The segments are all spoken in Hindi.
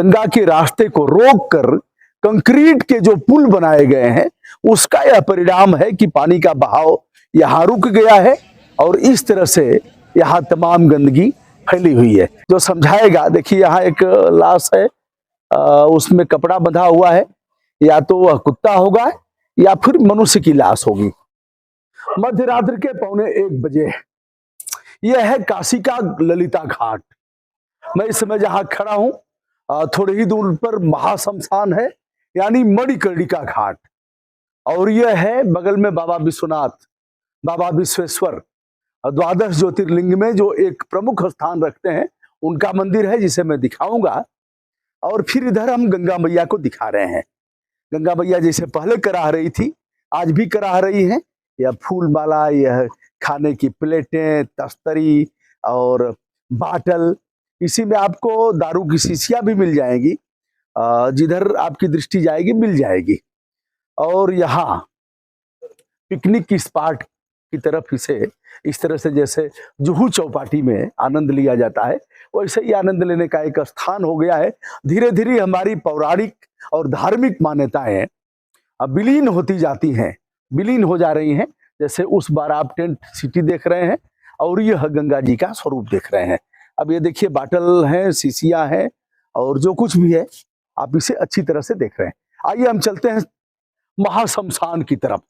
गंगा के रास्ते को रोककर कंक्रीट के जो पुल बनाए गए हैं उसका यह परिणाम है कि पानी का बहाव यहाँ रुक गया है और इस तरह से यहाँ तमाम गंदगी फैली हुई है। जो समझाएगा, देखिए यहाँ एक लाश है, उसमें कपड़ा बंधा हुआ है, या तो वह कुत्ता होगा या फिर मनुष्य की लाश होगी। मध्य रात्रि के 1:15 यह है काशी का ललिता घाट। मैं इस समय जहां खड़ा हूं थोड़ी ही दूर पर महाशमशान है, यानी मणिकर्णिका घाट, और यह है बगल में बाबा विश्वनाथ, बाबा विश्वेश्वर, द्वादश ज्योतिर्लिंग में जो एक प्रमुख स्थान रखते हैं उनका मंदिर है, जिसे मैं दिखाऊंगा। और फिर इधर हम गंगा मैया को दिखा रहे हैं। गंगा मैया जैसे पहले करा रही थी आज भी करा रही है। यह फूल माला, यह खाने की प्लेटें, तस्तरी और बाटल, इसी में आपको दारू की शीशियां भी मिल जाएगी, जिधर आपकी दृष्टि जाएगी मिल जाएगी। और यहाँ पिकनिक स्पॉट की तरफ इसे इस तरह से जैसे जुहू चौपाटी में आनंद लिया जाता है वैसे ही आनंद लेने का एक स्थान हो गया है। धीरे धीरे हमारी पौराणिक और धार्मिक मान्यताएं अब विलीन होती जाती हैं, विलीन हो जा रही हैं। जैसे उस बार आप टेंट सिटी देख रहे हैं और यह गंगा जी का स्वरूप देख रहे हैं। अब ये देखिए बाटल हैं, शीशियां हैं और जो कुछ भी है आप इसे अच्छी तरह से देख रहे हैं। आइए हम चलते हैं महाशमशान की तरफ।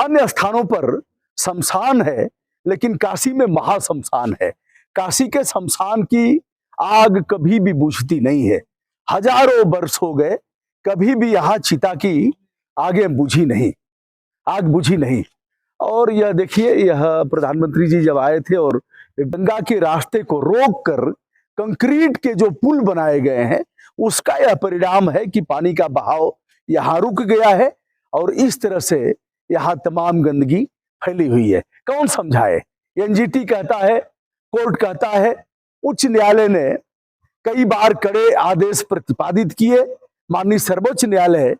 अन्य स्थानों पर शमशान है लेकिन काशी में महाशमशान है। काशी के शमशान की आग कभी भी बुझती नहीं है। हजारों वर्ष हो गए, कभी भी यहाँ चिता की आगे बुझी नहीं, आग बुझी नहीं। और यह देखिए, यह प्रधानमंत्री जी जब आए थे और गंगा के रास्ते को रोककर कंक्रीट के जो पुल बनाए गए हैं उसका यह परिणाम है कि पानी का बहाव यहाँ रुक गया है और इस तरह से यहाँ तमाम गंदगी फैली हुई है। कौन समझाए? एनजीटी कहता है, कोर्ट कहता है, उच्च न्यायालय ने कई बार कड़े आदेश प्रतिपादित किए, माननीय सर्वोच्च न्यायालय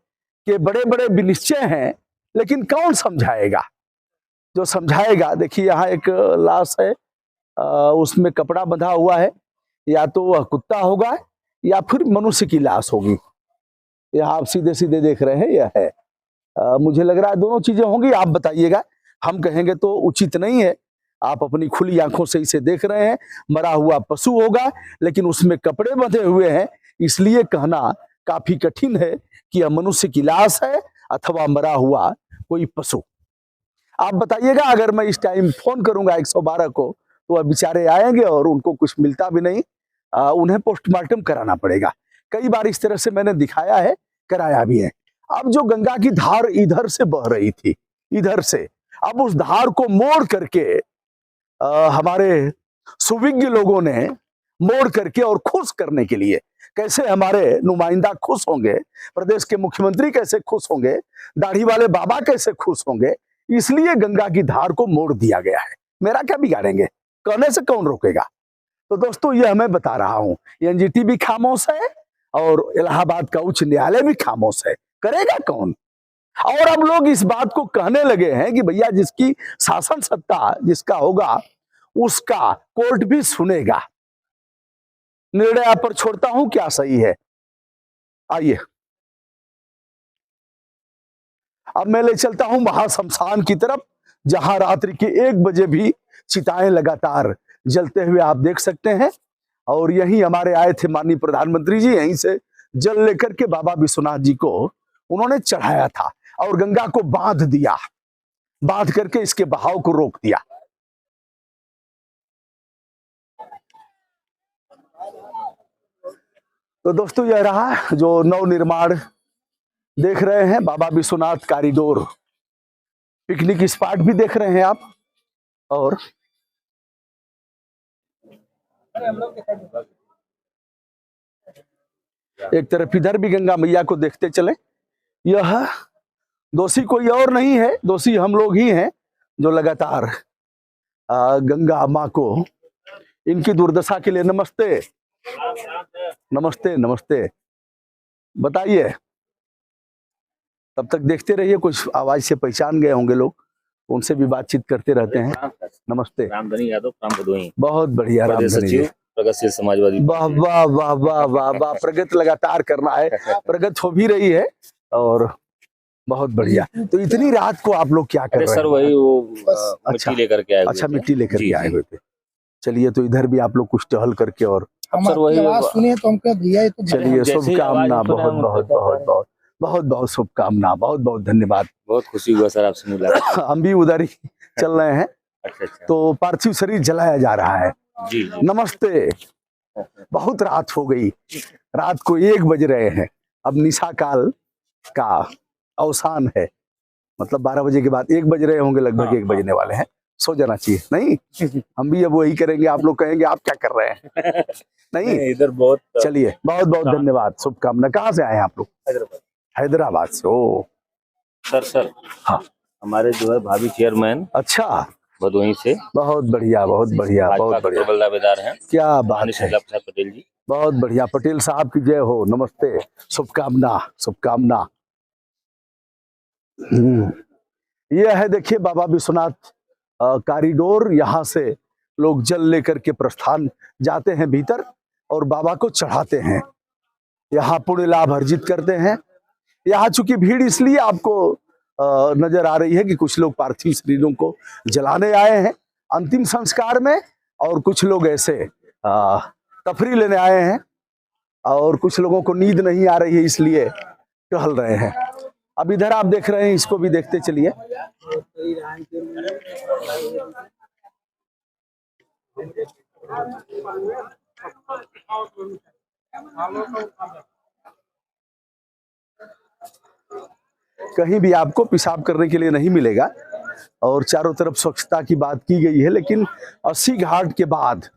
के बड़े बड़े विनिश्चय हैं, लेकिन कौन समझाएगा? जो समझाएगा, देखिए यहाँ एक लाश है, उसमें कपड़ा बंधा हुआ है, या तो वह कुत्ता होगा या फिर मनुष्य की लाश होगी। यह आप सीधे सीधे देख रहे हैं, यह है। मुझे लग रहा है दोनों चीजें होंगी, आप बताइएगा। हम कहेंगे तो उचित नहीं है। आप अपनी खुली आंखों से इसे देख रहे हैं, मरा हुआ पशु होगा लेकिन उसमें कपड़े बंधे हुए हैं, इसलिए कहना काफी कठिन है कि यह मनुष्य की लाश है अथवा मरा हुआ कोई पशु। आप बताइएगा, अगर मैं इस टाइम फोन करूंगा 112 को तो वह बेचारे आएंगे और उनको कुछ मिलता भी नहीं, उन्हें पोस्टमार्टम कराना पड़ेगा। कई बार इस तरह से मैंने दिखाया है, कराया भी है। अब जो गंगा की धार इधर से बह रही थी, इधर से, अब उस धार को मोड़ करके हमारे सुविज्ञ लोगों ने मोड़ करके और खुश करने के लिए, कैसे हमारे नुमाइंदा खुश होंगे, प्रदेश के मुख्यमंत्री कैसे खुश होंगे, दाढ़ी वाले बाबा कैसे खुश होंगे, इसलिए गंगा की धार को मोड़ दिया गया है। मेरा क्या बिगाड़ेंगे? कहने से कौन रोकेगा? तो दोस्तों, यह मैं बता रहा हूं, एनजीटी भी खामोश है और इलाहाबाद का उच्च न्यायालय भी खामोश है। करेगा कौन? और अब लोग इस बात को कहने लगे हैं कि भैया जिसकी शासन सत्ता जिसका होगा उसका कोर्ट भी सुनेगा। निर्णय आप पर छोड़ता हूं, क्या सही है। आइए अब मैं ले चलता हूं महाशमशान की तरफ, जहां रात्रि के 1 बजे भी चिताएं लगातार जलते हुए आप देख सकते हैं। और यहीं हमारे आए थे माननीय प्रधानमंत्री जी, यहीं से जल लेकर के बाबा विश्वनाथ जी को उन्होंने चढ़ाया था और गंगा को बांध दिया, बांध करके इसके बहाव को रोक दिया। तो दोस्तों, यह रहा जो नवनिर्माण देख रहे हैं, बाबा विश्वनाथ कॉरिडोर, पिकनिक स्पॉट भी देख रहे हैं आप। और एक तरफ इधर भी गंगा मैया को देखते चले। यह दोषी कोई और नहीं है, दोषी हम लोग ही हैं जो लगातार गंगा माँ को, इनकी दुर्दशा के लिए नमस्ते नमस्ते नमस्ते। बताइए, तब तक देखते रहिए, कुछ आवाज से पहचान गए होंगे लोग, उनसे भी बातचीत करते रहते हैं। नमस्ते। रामधनी यादव, राम भदोही। बहुत बढ़िया रामधनी जी। प्रगतिशील समाजवादी। वाह वाह वाह वाह वाह वाह, प्रगति लगातार करना है, प्रगति हो भी रही है और बहुत बढ़िया। तो इतनी रात को आप लोग क्या कर अरे रहे सर हैं? वही वो अच्छा, मिट्टी लेकर के आए हुए अच्छा थे। मिट्टी लेकर जी, के आए जी। हुए थे। चलिए, तो इधर भी आप लोग कुछ टहल करके और अब हम सर वही आपकी आवाज सुने तो हम कहे भैया ये तो चलिए, जैसे ही आवाज शुभकामना, सुने बहुत हम बहुत उनसे बहुत बहुत बहुत बहुत शुभकामना, बहुत बहुत धन्यवाद। बहुत खुशी हुआ सर आपसे मुलाकात। हम भी उधर ही चल रहे हैं, अच्छा अच्छा। तो पार्थिव शरीर जलाया जा रहा है। जी जी। नमस्ते। बहुत रात हो गई, रात को 1 बज रहे हैं। अब निशा काल का अवसान है, मतलब 12 बजे के बाद 1 बज रहे होंगे, लगभग 1 बजने वाले हैं। सो जाना चाहिए, नहीं? हम भी अब वही करेंगे, आप लोग कहेंगे आप क्या कर रहे हैं, नहीं? इधर बहुत चलिए, बहुत बहुत धन्यवाद, शुभकामना। कहाँ से आए हैं आप लोग? हैदराबाद। हैदराबाद से। ओ सर हाँ, हमारे जो है भाभी चेयरमैन अच्छा, भदोही से बहुत बढ़िया, बहुत बढ़िया, भाजपा बहुत के बढ़िया, प्रबल दावेदार हैं, क्या माननीय बात है, शीला प्रसाद पटेल जी। बहुत बढ़िया। पटेल साहब की जय हो, नमस्ते, शुभकामना शुभकामना। यह है, देखिए, बाबा विश्वनाथ कॉरिडोर। यहाँ से लोग जल लेकर के प्रस्थान जाते हैं भीतर और बाबा को चढ़ाते हैं, यहाँ पुण्य लाभ अर्जित करते हैं। यहाँ चूंकि भीड़ इसलिए आपको नजर आ रही है कि कुछ लोग पार्थिव शरीरों को जलाने आए हैं अंतिम संस्कार में, और कुछ लोग ऐसे तफरी लेने आए हैं, और कुछ लोगों को नींद नहीं आ रही है इसलिए टहल रहे हैं। अब इधर आप देख रहे हैं, इसको भी देखते चलिए। कहीं भी आपको पेशाब करने के लिए नहीं मिलेगा, और चारों तरफ स्वच्छता की बात की गई है, लेकिन 80 घाट के बाद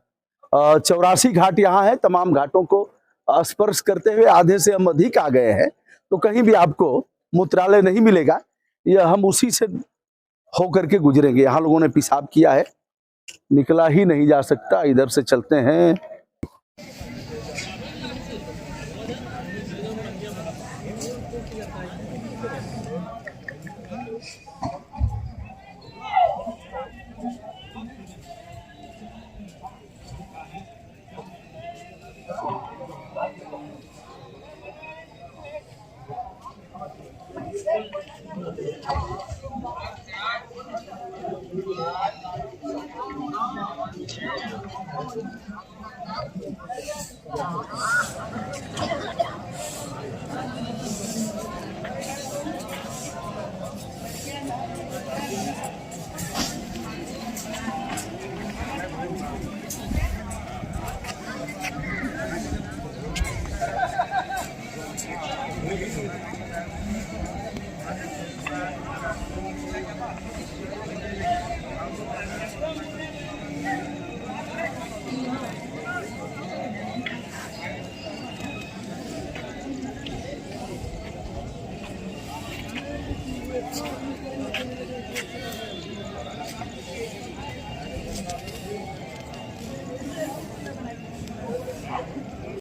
84 घाट यहाँ है। तमाम घाटों को स्पर्श करते हुए आधे से हम अधिक आ गए हैं, तो कहीं भी आपको मूत्रालय नहीं मिलेगा। यह हम उसी से होकर के गुजरेंगे। यहाँ लोगों ने पेशाब किया है, निकला ही नहीं जा सकता। इधर से चलते हैं।